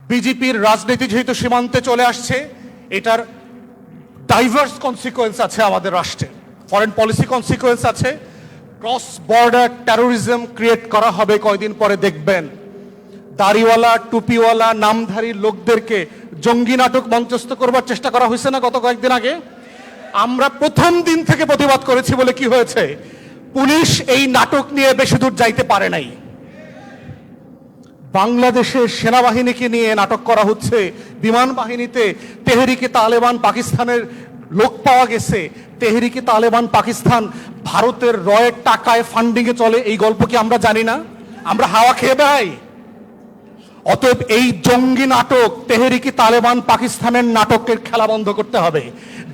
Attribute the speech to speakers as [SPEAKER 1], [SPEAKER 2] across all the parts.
[SPEAKER 1] বিজেপির রাজনীতি যেহেতু সীমান্তে চলে আসছে, এটার ডাইভার্স কনসিকোয়েন্স আছে আমাদের রাষ্ট্রে, ফরেন পলিসি কনসিকোয়েন্স আছে, ক্রস বর্ডার টেরোরিজম ক্রিয়েট করা হবে কয়দিন পরে দেখবেন। দাড়িওয়ালা টুপিওয়ালা নামধারী লোকদেরকে জঙ্গি নাটক মঞ্চস্থ করবার চেষ্টা করা হয়েছে না গত কয়েকদিন আগে? আমরা প্রথম দিন থেকে প্রতিবাদ করেছি বলে কি হয়েছে? পুলিশ এই নাটক নিয়ে বেশি দূর যাইতে পারে নাই। বাংলাদেশের সেনাবাহিনীকে নিয়ে নাটক করা হচ্ছে, বিমান বাহিনীতে তেহরিকে তালেবান পাকিস্তানের লোক পাওয়া গেছে, তেহরিকে তালেবান পাকিস্তান ভারতের রয়ের টাকায় ফান্ডিংয়ে চলে, এই গল্প কি আমরা জানি না? আমরা হাওয়া খেয়ে বেড়াই? অতএব এই জঙ্গি নাটক তেহরিকে তালেবান পাকিস্তানের নাটকের খেলা বন্ধ করতে হবে।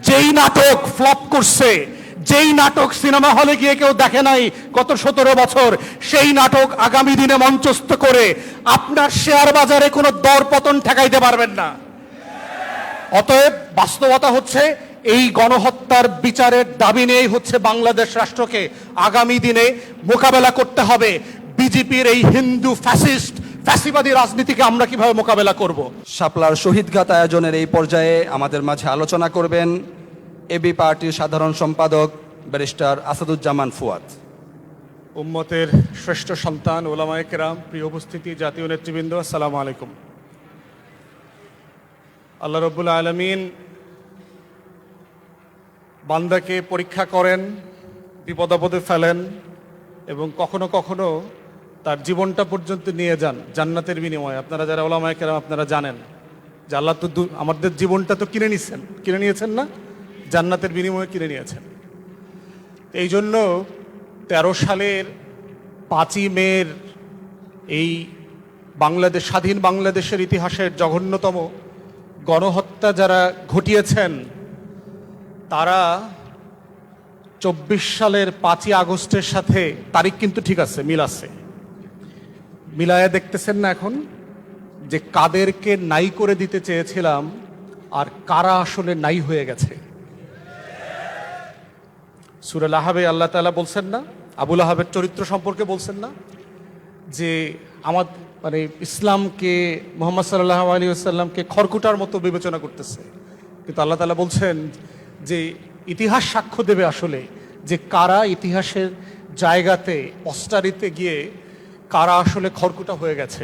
[SPEAKER 1] যেই নাটক ফ্লপ করছে, যেই নাটক সিনেমা হলে গিয়ে কেউ দেখে নাই গত 17 বছর, সেই নাটক আগামী দিনে মঞ্চস্থ করে আপনার শেয়ার বাজারে কোনো দর পতন ঠেকাইতে পারবেন না। অতএব বাস্তবতা হচ্ছে এই গণহত্যার বিচারের দাবি নিয়েই হচ্ছে বাংলাদেশ রাষ্ট্রকে আগামী দিনে মোকাবেলা করতে হবে। বিজেপির এই হিন্দু ফ্যাসিবাদী রাজনীতিকে আমরা কিভাবে মোকাবেলা করব?
[SPEAKER 2] শাপলার শহীদঘাত আয়োজনের এই পর্যায়ে আমাদের মাঝে আলোচনা করবেন এবি পার্টির সাধারণ সম্পাদক ব্যারিস্টার আসাদুজ্জামান ফুয়াদ।
[SPEAKER 1] উম্মতের শ্রেষ্ঠ সন্তান, ওলামায়ে কেরাম, প্রিয় উপস্থিতি, জাতীয় নেতৃবৃন্দ, আসসালামু আলাইকুম। আল্লাহ রব্বুল আলামিন বান্দাকে পরীক্ষা করেন, বিপদাপদে ফেলেন এবং কখনো কখনো তার জীবনটা পর্যন্ত নিয়ে যান জান্নাতের বিনিময়ে। আপনারা যারা ওলামায়ে কেরাম আপনারা জানেন যে আল্লাহ তো আমাদের জীবনটা তো কিনে নিয়েছেন না, জান্নাতের বিনিময়ে কিনে নিয়েছেন। এই জন্য 13 সালের 5ই মের এই স্বাধীন বাংলাদেশের ইতিহাসের জঘন্যতম গণহত্যা যারা ঘটিয়েছেন, তারা 24 সালের 5ই আগস্টের সাথে তারিখ কিন্তু ঠিক আছে, মিল আছে, মিলায়া দেখতেছেন না এখন যে কাদেরকে নাই করে দিতে চেয়েছিলাম আর কারা আসলে নাই হয়ে গেছে। সূরা লাহাবে আল্লাহ তাআলা বলছেন না, আবুল আহাবের চরিত্র সম্পর্কে বলছেন না যে ইসলামকে, মুহাম্মদ সাল্লাল্লাহু আলাইহি ওয়াসাল্লামকে খড়কুটার মতো বিবেচনা করতেছে, কিন্তু আল্লাহ তাআলা বলছেন যে ইতিহাস সাক্ষ্য দেবে আসলে যে কারা ইতিহাসের জায়গাতে পস্টারিতে গিয়ে কারা আসলে খড়কুটা হয়ে গেছে।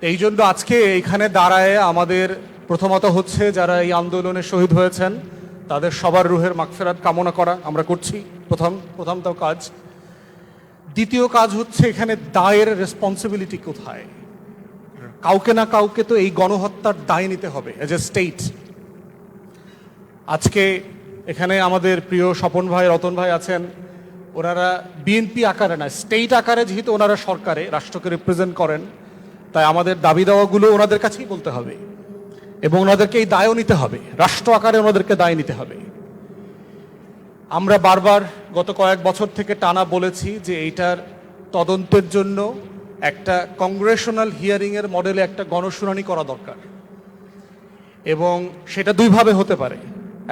[SPEAKER 1] এই জন্য আজকে এইখানে দাঁড়ায় আমাদের প্রথমত হচ্ছে যারা এই আন্দোলনে শহীদ হয়েছেন তাদের সবার রুহের মাগফিরাত কামনা করা আমরা করছি, প্রথম তো কাজ। দ্বিতীয় কাজ হচ্ছে এখানে দায়ের রেসপন্সিবিলিটি কোথায়? কাউকে না কাউকে তো এই গণহত্যার দায় নিতে হবে এজ এ স্টেট। আজকে এখানে আমাদের প্রিয় স্বপন ভাই, রতন ভাই আছেন, ওনারা বিএনপি আকারে না, স্টেট আকারে যেহেতু ওনারা সরকারে রাষ্ট্রকে রিপ্রেজেন্ট করেন, তাই আমাদের দাবি দাওয়াগুলো ওনাদের কাছেই বলতে হবে এবং ওনাদেরকে এই দায়ও নিতে হবে, রাষ্ট্র আকারে ওনাদেরকে দায় নিতে হবে। আমরা বারবার গত কয়েক বছর থেকে টানা বলেছি যে এইটার তদন্তের জন্য একটা কংগ্রেশনাল হিয়ারিংয়ের মডেলে একটা গণশুনানি করা দরকার এবং সেটা দুইভাবে হতে পারে।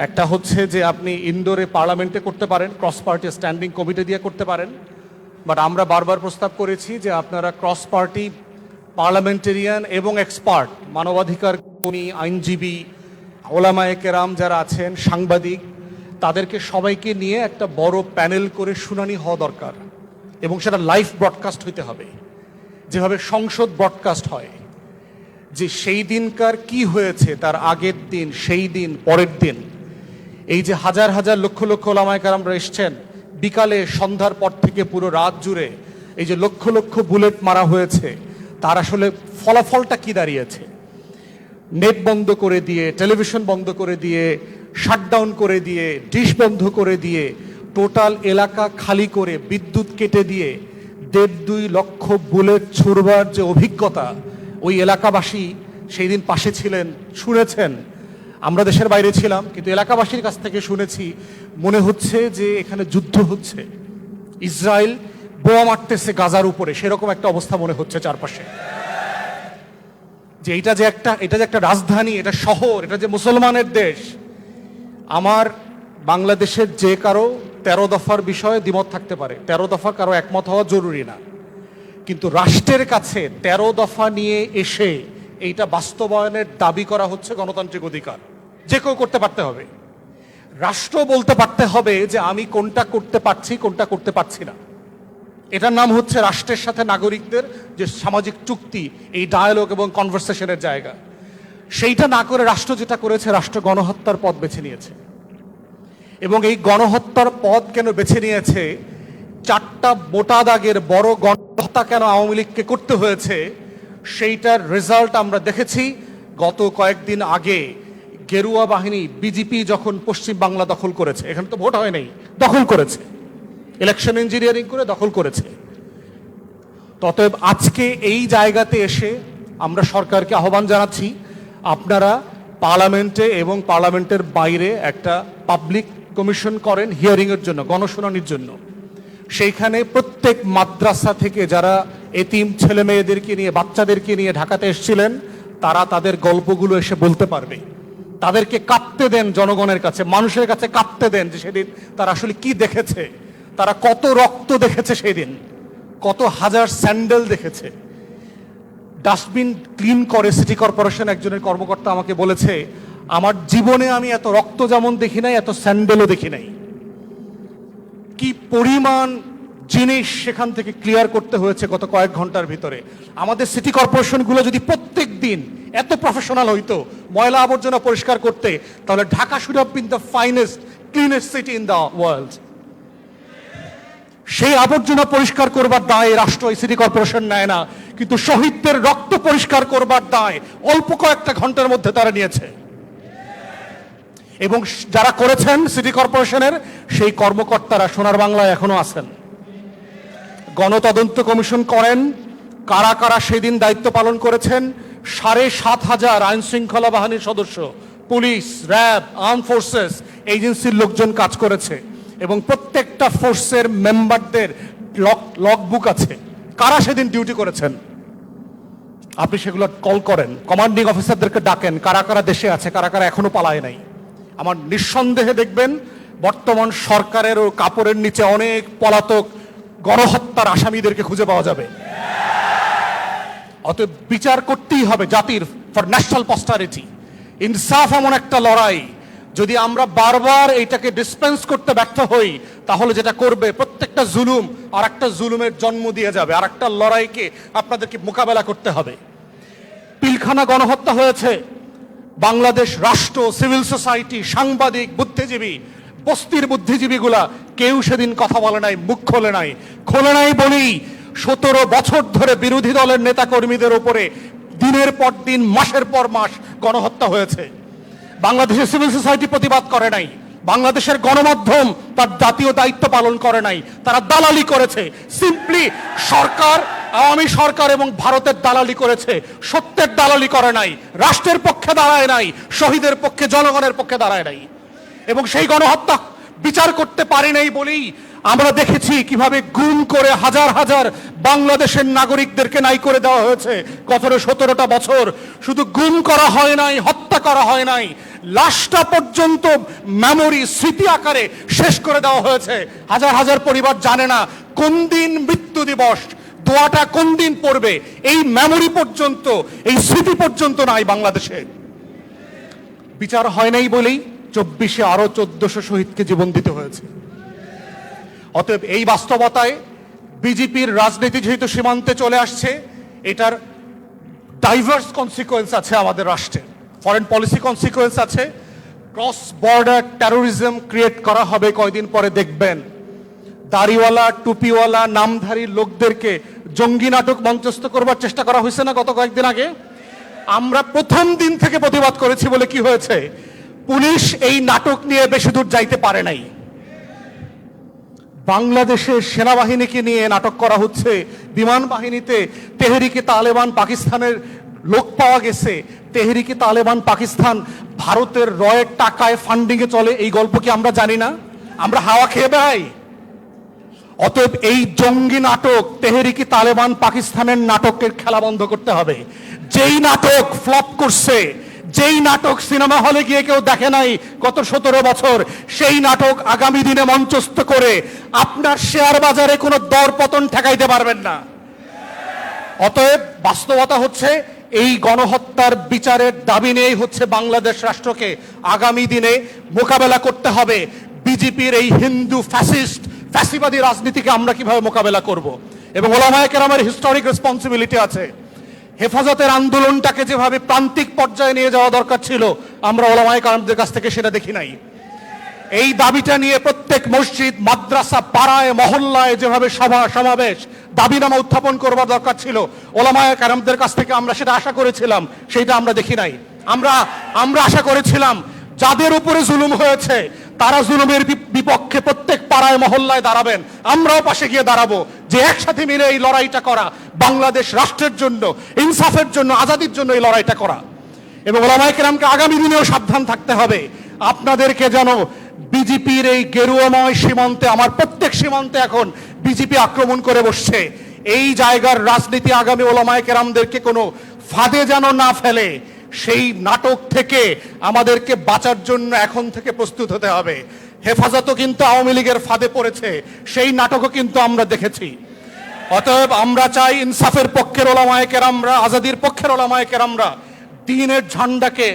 [SPEAKER 1] একটা হচ্ছে যে আপনি ইনডোরে পার্লামেন্টে করতে পারেন, ক্রস পার্টি স্ট্যান্ডিং কমিটি দিয়ে করতে পারেন, বাট আমরা বারবার প্রস্তাব করেছি যে আপনারা ক্রস পার্টি পার্লামেন্টেরিয়ান এবং এক্সপার্ট, মানবাধিকার কর্মী, আইনজীবী, ওলামায়ে কেরাম যারা আছেন, সাংবাদিক, তাদেরকে সবাইকে নিয়ে একটা বড় প্যানেল করে শুনানি হওয়া দরকার এবং সেটা লাইভ ব্রডকাস্ট হইতে হবে, যেভাবে সংসদ ব্রডকাস্ট হয়, যে সেই দিনকার কি হয়েছে তার আগের দিন, সেই দিন, পরের দিন। এই যে হাজার হাজার লক্ষ লক্ষ ওলামায়ে কেরামরা এসছেন, বিকালে সন্ধ্যার পর থেকে পুরো রাত জুড়ে এই যে লক্ষ লক্ষ বুলেট মারা হয়েছে, তার আসলে ফলাফলটা কি দাঁড়িয়েছে? নেট বন্ধ করে দিয়ে, টেলিভিশন বন্ধ করে দিয়ে, শাটডাউন করে দিয়ে, ডিশ বন্ধ করে দিয়ে, টোটাল এলাকা খালি করে, বিদ্যুৎ কেটে দিয়ে 1.5-2 লক্ষ বুলেট ছুড়বার যে অভিজ্ঞতা, ওই এলাকাবাসী সেই দিন পাশে ছিলেন, শুনেছেন। আমরা দেশের বাইরে ছিলাম, কিন্তু এলাকাবাসীর কাছ থেকে শুনেছি, মনে হচ্ছে যে এখানে যুদ্ধ হচ্ছে, ইসরায়েল বোমা মারতেছে গাজার উপরে, সেরকম একটা অবস্থা মনে হচ্ছে চারপাশে। যে এটা যে একটা রাজধানী, এটা শহর, এটা যে মুসলমানের দেশ। আমার বাংলাদেশের যে কারো 13 দফার বিষয়ে দ্বিমত থাকতে পারে, 13 দফা কারো একমত হওয়া জরুরি না, কিন্তু রাষ্ট্রের কাছে 13 দফা নিয়ে এসে এইটা বাস্তবায়নের দাবি করা হচ্ছে গণতান্ত্রিক অধিকার, যে কেউ করতে পারতে হবে। রাষ্ট্র বলতে পারতে হবে যে আমি কোনটা করতে পারছি, কোনটা করতে পারছি না। এটার নাম হচ্ছে রাষ্ট্রের সাথে নাগরিকদের যে সামাজিক চুক্তি, এই ডায়ালগ এবং কনভারসেশনের জায়গা। সেইটা না করে রাষ্ট্র যেটা করেছে, রাষ্ট্র গণহত্যার পথ বেছে নিয়েছে। এবং এই গণহত্যার পথ কেন বেছে নিয়েছে, 4টা মোটা দাগের বড় গণহত্যা কেন আওয়ামী লীগকে করতে হয়েছে, সেইটার রেজাল্ট আমরা দেখেছি গত কয়েকদিন আগে। গেরুয়া বাহিনী বিজেপি যখন পশ্চিম বাংলা দখল করেছে, এখানে তো ভোট হয় নাই, দখল করেছে, ইলেকশন ইঞ্জিনিয়ারিং করে দখল করেছে। ততএব আজকে এই জায়গাতে এসে আমরা সরকারকে আহ্বান জানাচ্ছি, আপনারা পার্লামেন্টে এবং পার্লামেন্টের বাইরে একটা পাবলিক কমিশন করেন হিয়ারিংয়ের জন্য, গণশুনানির জন্য। সেইখানে প্রত্যেক মাদ্রাসা থেকে যারা এতিম ছেলে মেয়েদেরকে নিয়ে, বাচ্চাদেরকে নিয়ে ঢাকাতে এসেছিলেন, তারা তাদের গল্পগুলো এসে বলতে পারবে। তাদেরকে কাঁদতে দেন, জনগণের কাছে, মানুষের কাছে কাঁদতে দেন যে সেদিন তারা আসলে কি দেখেছে, তারা কত রক্ত দেখেছে, সেদিন কত হাজার স্যান্ডেল দেখেছে। ডাস্টবিন ক্লিন করে সিটি কর্পোরেশন একজনের কর্মকর্তা আমাকে বলেছে, আমার জীবনে আমি এত রক্ত যেমন দেখি নাই, এত স্যান্ডেলও দেখি নাই। কি পরিমাণ জিনিস সেখান থেকে ক্লিয়ার করতে হয়েছে গত কয়েক ঘন্টার ভিতরে। আমাদের সিটি কর্পোরেশনগুলো যদি প্রত্যেক দিন এত প্রফেশনাল হইতো ময়লা আবর্জনা পরিষ্কার করতে, তাহলে Dhaka should have been the finest cleanest city in the world. সেই আবর্জনা পরিষ্কার করবার দায় রাষ্ট্র, এই সিটি কর্পোরেশন নেয় না, কিন্তু শহীদদের রক্ত পরিষ্কার করবার দায় অল্প কয়েকটা ঘন্টার মধ্যে তারা নিয়েছে। এবং যারা করেছেন সিটি কর্পোরেশনের সেই কর্মকর্তারা সোনার বাংলায় এখনো আছেন। গণতদন্ত কমিশন করেন, কারা কারা সেদিন দায়িত্ব পালন করেছেন। 7,500 আইন শৃঙ্খলা বাহিনীর সদস্য, পুলিশ, র্যাব, আর্ম ফোর্সেস এজেন্সির লোকজন কাজ করেছে এবং প্রত্যেকটা ফোর্সের মেম্বারদের লগবুক আছে, কারা সেদিন ডিউটি করেছেন। আপনি সেগুলো কল করেন, কমান্ডিং অফিসারদেরকে ডাকেন, কারা কারা দেশে আছে, কারা কারা এখনো পালায় নাই। আমার নিঃসন্দেহে দেখবেন বর্তমান সরকারের ও কাপড়ের নিচে অনেক পলাতক গণহত্যার আসামিদেরকে খুঁজে পাওয়া যাবে। অতএব বিচার করতেই হবে জাতির, ফর ন্যাশনাল পস্টারিটি। ইনসাফ এমন একটা লড়াই, যদি আমরা বারবার এইটাকে ডিসপেন্স করতে ব্যর্থ হই, তাহলে যেটা করবে প্রত্যেকটা জুলুম আর একটা জুলুমের জন্ম দিয়ে যাবে, আর একটা লড়াইকে আপনাদেরকে মোকাবেলা করতে হবে। পিলখানা গণহত্যা হয়েছে, বাংলাদেশ রাষ্ট্র, সিভিল সোসাইটি, সাংবাদিক, বুদ্ধিজীবী, বস্তির বুদ্ধিজীবীগুলা কেউ সেদিন কথা বলে নাই, মুখ খোলে নাই বলেই 17 বছর ধরে বিরোধী দলের নেতা কর্মীদের উপরে দিনের পর দিন, মাসের পর মাস গণহত্যা হয়েছে। বাংলাদেশের সিভিল সোসাইটি প্রতিবাদ করে নাই, বাংলাদেশের গণমাধ্যম তার জাতীয় দায়িত্ব পালন করে নাই, তারা দালালি করেছে। সিম্পলি সরকার, আওয়ামী সরকার এবং ভারতের দালালি করেছে, সত্যের দালালি করে নাই, রাষ্ট্রের পক্ষে দাঁড়ায় নাই, শহীদের পক্ষে, জনগণের পক্ষে দাঁড়ায় নাই। এবং সেই গণহত্যা বিচার করতে পারি নাই বলেই আমরা দেখেছি কিভাবে গুম করে হাজার হাজার বাংলাদেশের নাগরিকদেরকে নাই করে দেওয়া হয়েছে। গত 17টা বছর শুধু গুম করা হয় নাই, হত্যা করা হয় নাই, লাশটা পর্যন্ত মেমোরি, স্মৃতি আকারে শেষ করে দেওয়া হয়েছে। হাজার হাজার পরিবার জানে না কোন দিন মৃত্যু দিবস, দোয়াটা কোন দিন পড়বে, এই মেমোরি পর্যন্ত, এই স্মৃতি পর্যন্ত নাই বাংলাদেশে। বিচার হয় নাই বলেই 24-এ আরো 1400 শহীদকে জীবন দিতে হয়েছে। অতএব এই বাস্তবতায় বিজেপির রাজনীতি যেহেতু সীমান্তে চলে আসছে, এটার ডাইভার্স কনসিকুয়েন্স আছে আমাদের রাষ্ট্রে, ফরেন পলিসি কনসিকুয়েন্স আছে, ক্রস বর্ডার টেরোরিজম ক্রিয়েট করা হবে। কয়দিন পরে দেখবেন দাড়িওয়ালা, টুপিওয়ালা, নামধারী লোকদেরকে জঙ্গি নাটক মঞ্চস্থ করবার চেষ্টা করা হয়েছে না গত কয়েকদিন আগে? আমরা প্রথম দিন থেকে প্রতিবাদ করেছি বলে কি হয়েছে? পুলিশ এই নাটক নিয়ে বেশি দূর যাইতে পারে নাই। বাংলাদেশের সেনাবাহিনীকে নিয়ে নাটক করা হচ্ছে, বিমান বাহিনীতে তেহরিকে তালেবান পাকিস্তানের লোক পাওয়া গেছে। তেহরিকে তালেবান পাকিস্তান ভারতের রয়ের টাকায় ফান্ডিংয়ে চলে, এই গল্প কি আমরা জানি না? আমরা হাওয়া খেয়ে বেড়াই। অতএব এই জঙ্গি নাটক, তেহরিকে তালেবান পাকিস্তানের নাটকের খেলা বন্ধ করতে হবে। যেই নাটক ফ্লপ করছে, যেই নাটক সিনেমা হলে গিয়ে কেউ দেখে নাই গত 17 বছর, সেই নাটক আগামী দিনে মঞ্চস্থ করে আপনার শেয়ার বাজারে কোনো দর পতন ঠেকাইতে পারবেন না। অতএব বাস্তবতা হচ্ছে এই গণহত্যার বিচারের দাবি নিয়েই হচ্ছে বাংলাদেশ রাষ্ট্রকে আগামী দিনে মোকাবেলা করতে হবে। বিজেপির এই হিন্দু ফ্যাসিবাদী রাজনীতিকে আমরা কিভাবে মোকাবেলা করব, এবং ওলামায়ে কেরামের হিস্টোরিক রেসপন্সিবিলিটি আছে। হেফাজতের আন্দোলনটাকে যেভাবে প্রান্তিক পর্যায়ে নিয়ে যাওয়া দরকার ছিল, আমরা ওলামায়ে কেরামদের কাছ থেকে সেটা দেখি নাই। এই দাবিটা নিয়ে প্রত্যেক মসজিদ, মাদ্রাসা, পাড়ায়, মহল্লায় যেভাবে সভা সমাবেশ, দাবিনামা উত্থাপন করবার দরকার ছিল, ওলামায়ে কেরামদের কাছ থেকে আমরা সেটা আশা করেছিলাম, সেটা আমরা দেখি নাই। আমরা আশা করেছিলাম যাদের উপরে জুলুম হয়েছে তারা জুলুমের বিপক্ষে প্রত্যেক পাড়ায় মহল্লায় দাঁড়াবেন, আমরাও পাশে গিয়ে দাঁড়াবো, যে একসাথে মিলে এই লড়াইটা করা, বাংলাদেশ রাষ্ট্রের জন্য, ইনসাফের জন্য, আজাদির জন্য এই লড়াইটা করা। এবং ওলামায়ে কেরামকে আগামী দিনেও সাবধান থাকতে হবে, আপনাদেরকে যেন বিজেপির এই গেরুয়াময় সীমান্তে, আমার প্রত্যেক সীমান্তে এখন বিজেপি আক্রমণ করে বসছে, এই জায়গার রাজনীতি আগামী ওলামায়ে কেরামদেরকে কোনো ফাঁদে যেন না ফেলে, সেই নাটক থেকে আমাদেরকে বাঁচার জন্য এখন থেকে প্রস্তুত হতে হবে। হেফাজতও কিন্তু আওয়ামী লীগের ফাঁদে পড়েছে, সেই নাটকও কিন্তু আমরা দেখেছি। অতএব আমরা চাই ইনসাফের পক্ষের ওলামায়ে কেরামরা, আজাদির পক্ষের ওলামায়ে কেরামরা দ্বীনের ঝান্ডাকে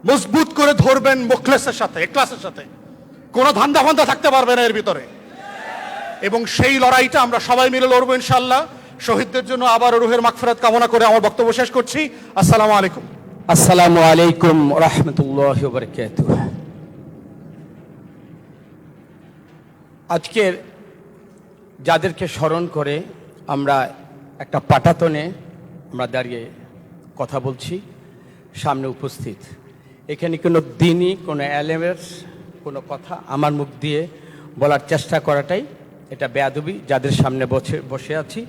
[SPEAKER 1] মজবুত করে ধরবেন, মুখলেসের সাথে, ইখলাসের সাথে, কোনো ধান্দা ফান্দা থাকতে পারবে না এর ভিতরে। এবং সেই লড়াইটা আমরা সবাই মিলে লড়বো ইনশাআল্লাহ। শহীদদের জন্য আবার রুহের মাগফিরাত কামনা করে আমার বক্তব্য শেষ করছি। আসসালামু আলাইকুম।
[SPEAKER 3] আসসালামু আলাইকুম রহমতুল্লাহি ওয়া বারাকাতুহু। আজকের যাদেরকে স্মরণ করে আমরা একটা পাটাতনে আমরা দাঁড়িয়ে কথা বলছি, সামনে উপস্থিত এখানে কোনো দিনই কোনো এলেমের কোনো কথা আমার মুখ দিয়ে বলার চেষ্টা করাটাই এটা বেয়াদবি, যাদের সামনে বসে আছি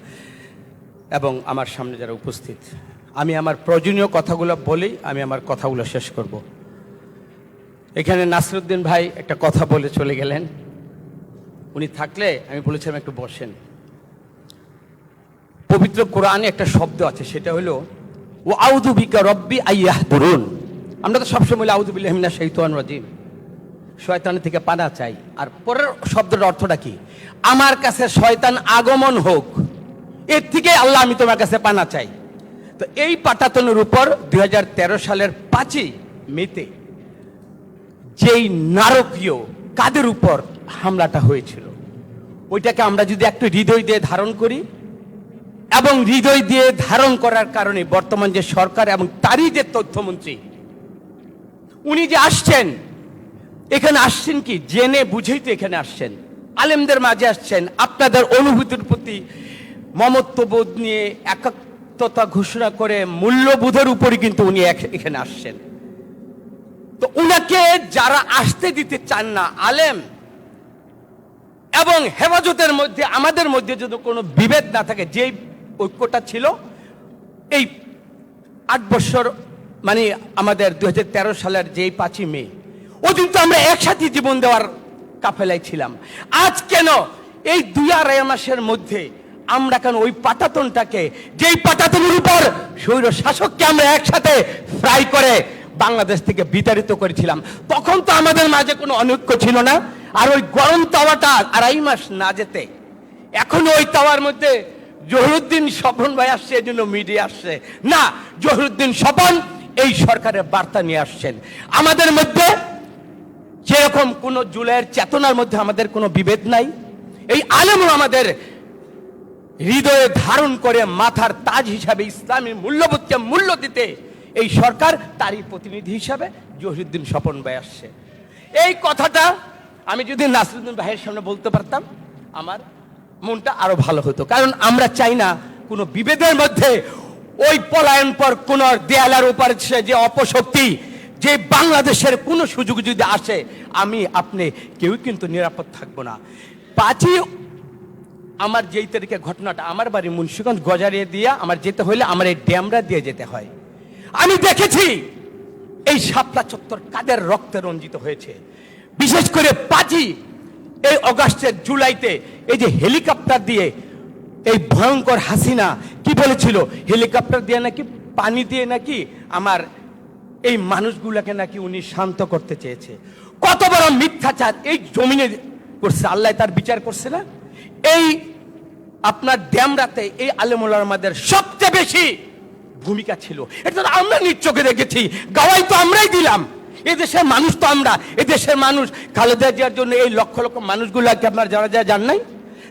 [SPEAKER 3] এবং আমার সামনে যারা উপস্থিত। আমি আমার প্রয়োজনীয় কথাগুলো বলেই আমি আমার কথাগুলো শেষ করব। এখানে নাসিরউদ্দিন ভাই একটা কথা বলে চলে গেলেন, উনি থাকলে আমি বলেছিলাম একটু বসেন। পবিত্র কোরআনে একটা শব্দ আছে, সেটা হলো ও আউযু বিকা রব্বি আইয়াহদুরুন। আমরা তো সবসময় আউযু বিল্লাহি মিনাশ শাইতানির রাজিম, শয়তান থেকে পানা চাই। আর পরের শব্দের অর্থটা কি? আমার কাছে শয়তান আগমন হোক, এর থেকে আল্লাহ আমি তোমার কাছে পানা চাই। তো এই পাটাতনের উপর 2013 সালের 5ই মেতে যেই নারকীয় কাদের উপর হামলাটা হয়েছিল, ওইটাকে আমরা যদি একটু হৃদয় দিয়ে ধারণ করি, এবং হৃদয় দিয়ে ধারণ করার কারণে বর্তমান যে সরকার এবং তারই যে তথ্যমন্ত্রী, উনি যে আসছেন, এখানে আসছেন কি জেনে বুঝেই তো এখানে আসছেন, আলেমদের মাঝে আসছেন, আপনাদের অনুভূতির প্রতি মমত্ববোধ নিয়ে একাত্মতা ঘোষণা করে মূল্যবোধের উপরই কিন্তু উনি এখানে আসছেন। তো উনাকে যারা আসতে দিতে চান না, আলেম এবং হেফাজতের মধ্যে, আমাদের মধ্যে যদি কোনো বিভেদ না থাকে, যেই ঐক্যটা ছিল এই 8 বছর, মানে আমাদের 2013 সালের যেই 5ই মে, ওদিন তো আমরা একসাথে জীবন দেওয়ার কাফেলায় ছিলাম। আজ কেন এই 2-2.5 মাসের মধ্যে আমরা কেন ওই পাটাতনটাকে, যেই পাটাতনের উপর স্বৈর শাসককে আমরা একসাথে ফ্রাই করে বাংলাদেশ থেকে বিতাড়িত করেছিলাম, তখন তো আমাদের মাঝে কোনো অনৈক্য ছিল না। আর ওই গরম তাওয়াটা 2.5 মাস না যেতে এখন ওই তাওয়ার মধ্যে জহিরুদ্দিন স্বপন ভাই আসছে, এই জন্য মিডিয়া আসছে না। জহিরুদ্দিন স্বপন এই সরকারের বার্তা নিয়ে আসছেন। আমাদের মধ্যে যেরকম কোনো জুলাইয়ের চেতনার মধ্যে আমাদের কোনো বিভেদ নাই, এই আলেমও আমাদের হৃদয়ে ধারণ করে মাথার তাজ হিসাবে ইসলামী মূল্যবোধকে মূল্য দিতে এই সরকার, তারই প্রতিনিধি হিসাবে জহিরুদ্দিন স্বপন ভাই আসছে। এই কথাটা আমি যদি নাসিরউদ্দিন ভাইয়ের সামনে বলতে পারতাম, আমার মনটা আরো ভালো হতো। কারণ আমরা চাই না কোনো বিভেদের মধ্যে ওই পলায়ন পর কোন দেয়ালের উপর যে অপশক্তি, যে বাংলাদেশের কোনো সুযোগ যদি আসে, আমি আপনি কেউ কিন্তু নিরাপদ থাকবো না। 5ই আমার যেই তারিখে ঘটনাটা, আমার বাড়ি মুন্সিগঞ্জ গজারিয়া দিয়া আমার যেতে হলে আমার এই ড্যামরা দিয়ে যেতে হয়। আমি দেখেছি এই শাপলা চত্বর কাদের রক্তে রঞ্জিত হয়েছে। বিশেষ করে 5ই এই অগাস্টের জুলাইতে এই যে হেলিকপ্টার দিয়ে এই ভয়ঙ্কর হাসিনা কি বলেছিল, হেলিকপ্টার দিয়ে নাকি পানি দিয়ে নাকি আমার এই মানুষগুলোকে নাকি উনি শান্ত করতে চেয়েছে। কত বড় মিথ্যাচার এই জমিনে করছে, আল্লাহ তার বিচার করছে না? এই আপনার ড্যামরাতে এই আলেমুল আমাদের সবচেয়ে বেশি ভূমিকা ছিল, এটা তো আমরা নিজ চোখে দেখেছি, গাওয়াই তো আমরাই দিলাম। এদেশের মানুষ তো আমরা, এদেশের মানুষ খালেদা জিয়ার জন্য এই লক্ষ লক্ষ মানুষগুলোকে আপনার যারা যা জান নাই।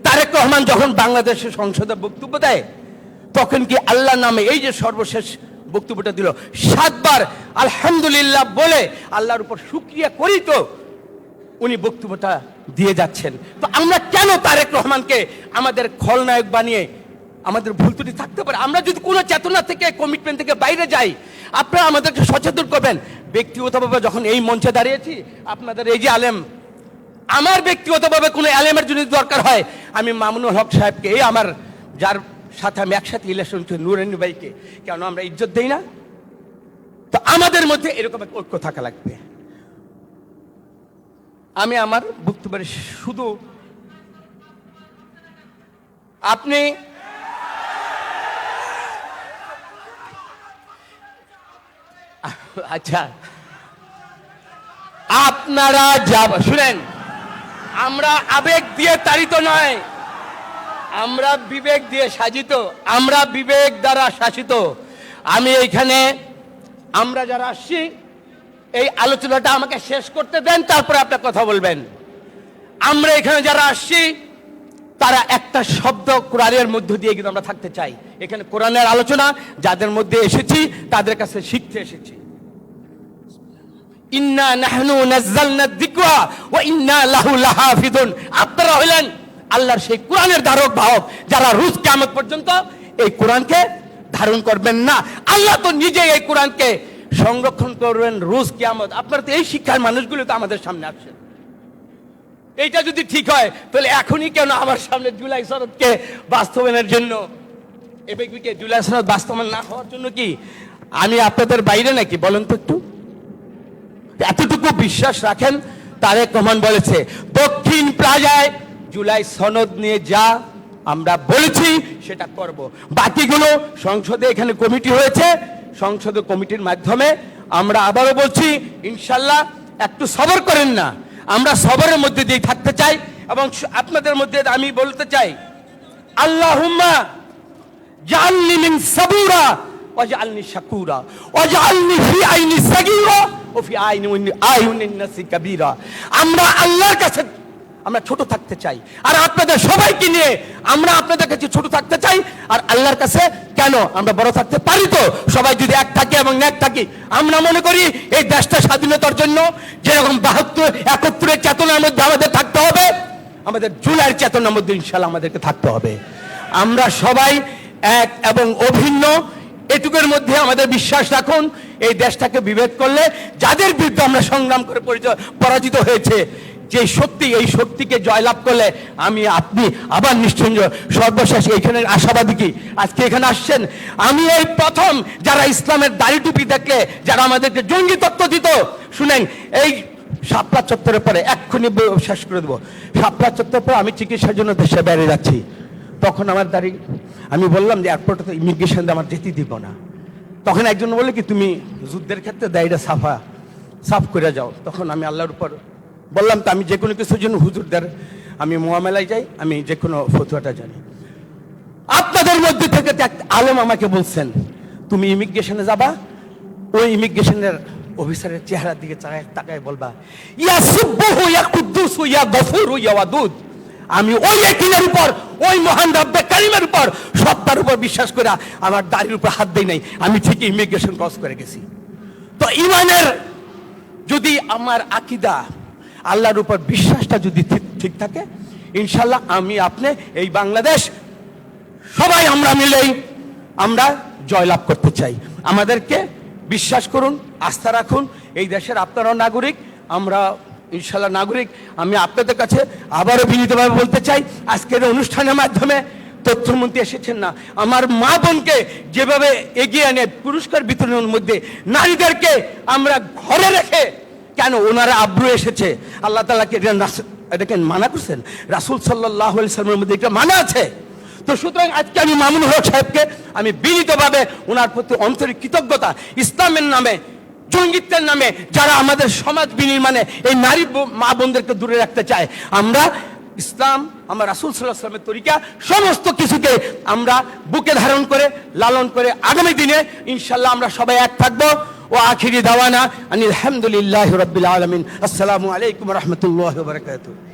[SPEAKER 3] তারেক রহমান যখন বাংলাদেশের সংসদে বক্তব্য দেয়, তখন কি আল্লাহ নামে এই যে সর্বশেষ বক্তব্যটা দিল, 7 বার আলহামদুলিল্লাহ বলে আল্লাহর উপর শুকরিয়া করি তো উনি বক্তব্যটা দিয়ে যাচ্ছেন। তো আমরা কেন তারেক রহমানকে আমাদের খলনায়ক বানিয়ে, আমাদের ভুল ত্রুটি থাকতে পারে, আমরা যদি কোনো চেতনা থেকে, কমিটমেন্ট থেকে বাইরে যাই, আপনারা আমাদেরকে সচেতন করবেন। ব্যক্তিগতভাবে যখন এই মঞ্চে দাঁড়িয়েছি, আপনাদের এই যে আলেম, আমার ব্যক্তিগতভাবে কোনো আলেমের যদি দরকার হয়, আমি মামুনুল হক সাহেবকে, এই আমার যার সাথে আমি একসাথে ইলেকশন নুরানি ভাইকে, কেন আমরা ইজ্জত দেই না? তো আমাদের মধ্যে এরকম একটা ঐক্য থাকা লাগবে। আমি আমার বক্তব্যের শুধু আপনি আচ্ছা, আপনারা যাব শুনেন, আমরা আবেগ দিয়ে তাড়িত নয়, আমরা বিবেক দিয়ে সাজিত, আমরা বিবেক দ্বারা শাসিত। আমি এইখানে, আমরা যারা আসছি, এই আলোচনাটা আমাকে শেষ করতে দেন, তারপরে আপনার কথা বলবেন। আমরা এখানে যারা আসছি, তারা একটা শব্দ কোরআনের মধ্য দিয়ে কিন্তু আমরা থাকতে চাই। এখানে কোরআনের আলোচনা যাদের মধ্যে এসেছি, তাদের কাছে শিখতে এসেছি। ইন্না নাহনু নাযালনা যিকরা ওয়া ইন্না লাহু লাহাফিজুন। আপনারা হলেন আল্লাহর সেই কোরআনের ধারক বাহক, যারা রোজ কিয়ামত পর্যন্ত এই কোরআনকে ধারণ করবেন না। আল্লাহ তো নিজেই এই কোরআনকে সংরক্ষণ করবেন রোজ কিয়ামত। আপনারা তো এই শিক্ষার মানুষগুলো তো আমাদের সামনে আসছেন। এইটা যদি ঠিক হয়, তাহলে এখনই কেন আমার সামনে জুলাই সনদকে বাস্তবায়নের জন্য, এবিকে জুলাই সনদ বাস্তবায়ন না হওয়ার জন্য কি আমি আপনাদের বাইরে নাকি? বলেন তো একটু। এতটুকু বিশ্বাস রাখেন, তারেক রহমান বলেছে দক্ষিণ প্লাজায় জুলাই সনদ নিয়ে যা আমরা বলেছি সেটা করব। বাকিগুলো সংসদে, এখানে কমিটি হয়েছে, সংসদ কমিটির মাধ্যমে আমরা আবারও বলছি, ইনশাল্লাহ একটু সবর করেন না, আমরা সবরের মধ্যে দিয়ে থাকতে চাই। এবং আপনাদের মধ্যে আমি বলতে চাই, আল্লাহুম্মা জাআলনি মিন সাবুরা ওয়াজআলনি শাকুরা ওয়াজআলনি ফি আইনি সাগীরা ওয়া ফি আইউনিন নাসি কাবীরা। আমরা আল্লাহর কাছে আমরা ছোট থাকতে চাই, আর আপনাদের সবাইকে নিয়ে আমরা আপনাদের কাছে ছোট থাকতে চাই, আর আল্লাহর কাছে কেন আমরা বড় থাকতে পারি? তো সবাই যদি এক থাকি এবং ন্যাক থাকি, আমরা মনে করি এই দেশটা স্বাধীনতার জন্য যেরকম 72-71 চেতনার মধ্যে আমাদের থাকতে হবে, আমাদের জুলাইয়ের চেতনার মধ্যে ইনশাআল্লাহ আমাদেরকে থাকতে হবে। আমরা সবাই এক এবং অভিন্ন, এটুকুর মধ্যে আমাদের বিশ্বাস রাখুন। এই দেশটাকে বিভেদ করলে, যাদের বিরুদ্ধে আমরা সংগ্রাম করে পরাজিত হয়েছে, যে শক্তি, এই শক্তিকে জয়লাভ করলে আমি আপনি আবার নিশ্চয়। সর্বশেষ এইখানে আশাবাদী কি, আজকে এখানে আসছেন, আমি এই প্রথম যারা ইসলামের দাড়ি টুপি দেখলে যারা আমাদেরকে জঙ্গি তত্ত্ব দিত। শুনেন, এই শাপলা চত্বরের পরে এক্ষুনি শেষ করে দেবো, শাপলা চত্বরের পরে আমি চিকিৎসার জন্য দেশে বেরিয়ে যাচ্ছি, তখন আমার দাড়ি, আমি বললাম যে এয়ারপোর্টে তো ইমিগ্রেশন আমার যেতে দিব না। তখন একজন বললো কি তুমি যুদ্ধের ক্ষেত্রে দাড়িটা সাফ করে যাও। তখন আমি আল্লাহর উপর বললাম, তো আমি যে কোনো কিছুর জন্য হুজুরদের আমি মোয়ামেলায় যাই, আমি যে কোনো ফতুয়াটা জানি। আপনাদের মধ্যে থেকে এক আলেম আমাকে বলছেন, তুমি ইমিগ্রেশনে যাবা, ওই ইমিগ্রেশনের অফিসারের চেহারার দিকে তাকায় বলবা, ইয়া সুব্বুহু ইয়া কুদ্দুসু ইয়া গফুরু ইয়া ওয়াদুদ। আমি ওই একিনের উপর, ওই মহান রব্বে কারিমের উপর, সত্তার উপর বিশ্বাস করে আমার দাড়ির উপর হাত দেই নাই, আমি ঠিকই ইমিগ্রেশন ক্রস করে গেছি। তো ইমানের যদি আমার আকীদা, আল্লাহর উপর বিশ্বাসটা যদি ঠিক থাকে, ইনশাল্লাহ আমি আপনি এই বাংলাদেশ সবাই আমরা মিলেই আমরা জয়লাভ করতে চাই। আমাদেরকে বিশ্বাস করুন, আস্থা রাখুন, এই দেশের আপনারাও নাগরিক, আমরা ইনশাল্লাহ নাগরিক। আমি আপনাদের কাছে আবারও বিনীতভাবে বলতে চাই, আজকের অনুষ্ঠানের মাধ্যমে তথ্যমন্ত্রী এসেছেন না, আমার মা বোনকে যেভাবে এগিয়ে এনে পুরস্কার বিতরণের মধ্যে নারীদেরকে আমরা ঘরে রেখে, কেন ওনারা আব্রু এসেছে, আল্লাহ তাআলাকে এটাকে মানা করছেন, রাসূল সাল্লাল্লাহু আলাইহি সাল্লামের মধ্যে এটা মানা আছে। তো সুতরাং আজকে আমি মামুনুল হক সাহেবকে আমি বিনীতভাবে ওনার প্রতি আন্তরিক কৃতজ্ঞতা, ইসলামের নামে, জঙ্গিত্বের নামে যারা আমাদের সমাজ বিনির্মাণে এই নারী মা বোনদেরকে দূরে রাখতে চায়, আমরা ইসলাম আমরা রাসূল সাল্লাল্লাহু আলাইহি ওয়াসাল্লামের তরিকা সমস্ত কিছুকে আমরা বুকে ধারণ করে লালন করে আগামী দিনে ইনশাআল্লাহ আমরা সবাই এক থাকবো। ও আখিরি দাওয়ানা আনিল হামদুলিল্লাহি রাব্বিল আলামিন। আসসালামু আলাইকুম ওয়া রাহমাতুল্লাহি ওয়া বারাকাতুহু।